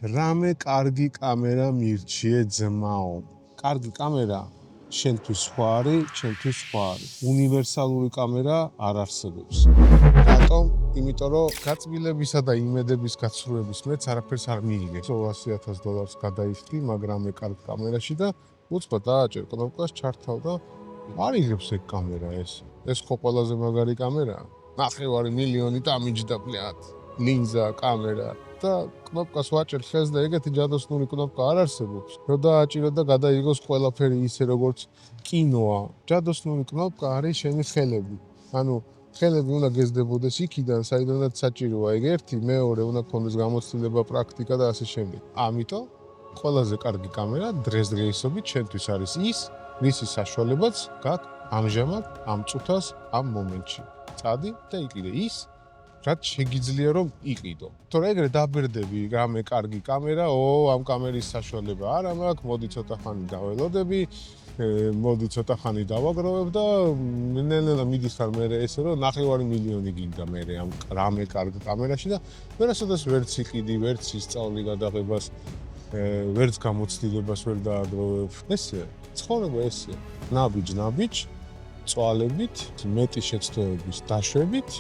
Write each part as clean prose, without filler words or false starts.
რამე კარგი კამერა მირჩიე ძმაო. კარგი კამერა შენთვის სხვა არის, ჩემთვის სხვა არის. უნივერსალური კამერა არ არსებობს. რატომ? იმიტომ რომ გაწმილებისა და იმედების გაცრუების მეც არაფერს არ მიიღე. $100,000 გადაიხდი, მაგრამ მე კარგ კამერაში და უცბად დააჭერ კნოპკას ჩართავ და არ იღებს ეგ კამერა ეს. ეს ხო ყველაზე მაგარი კამერაა. 500,000 დამიჯდა ბლად. ლინზა, კამერა და კნოპკას ვაჭერ ხელს და ეგეთი ჯადოსნური კნოპკა არ არსებობს. რომ დააჭირო და გადაიღოს ყველაფერი ისე როგორც კინოა. ჯადოსნური კნოპკა არის შენი ხელები. ანუ ხელები უნდა გეზდებოდეს იქიდან, საიდანაც საჭიროა. ეგ ერთი, მეორე უნდა გქონდეს გამოცდილება, პრაქტიკა და ასე შემდეგ. ამიტომ ყველაზე კარგი კამერა დღესდღეობით შენთვის არის ის, რისი საშუალებაც გაქვს ამჟამად, ამ წუთას, ამ მომენტში. წადი და იყიდე ის, რაც შეგიძლია რომ იყიდო. თორე ეგრე დაბერდები რამე კარგი კამერა, ამ კამერის საშუალება არა მაქვს, მოდი ცოტა ხანი დაველოდები, მოდი ცოტა ხანი დავაგროვებ და ნელ-ნელა მიდის ხარ მე ესე რომ 500,000 გინდა მე ამ რამე კარგ კამერაში და ვერასოდეს ვერც იყიდი, ვერც ისწავლი გადაღებას, ვერც გამოცდილებას ვერ დააგროვებ. ესე ცხოვრება ესე. ნაბიჯ, წვალებით, მეტი შეცდომების დაშვებით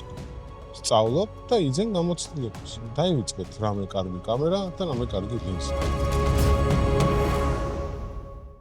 სწავლობ და იძენ გამოცდილებას. დაივიწყეთ რამე კარგი კამერა და რამე კარგი ლინზა.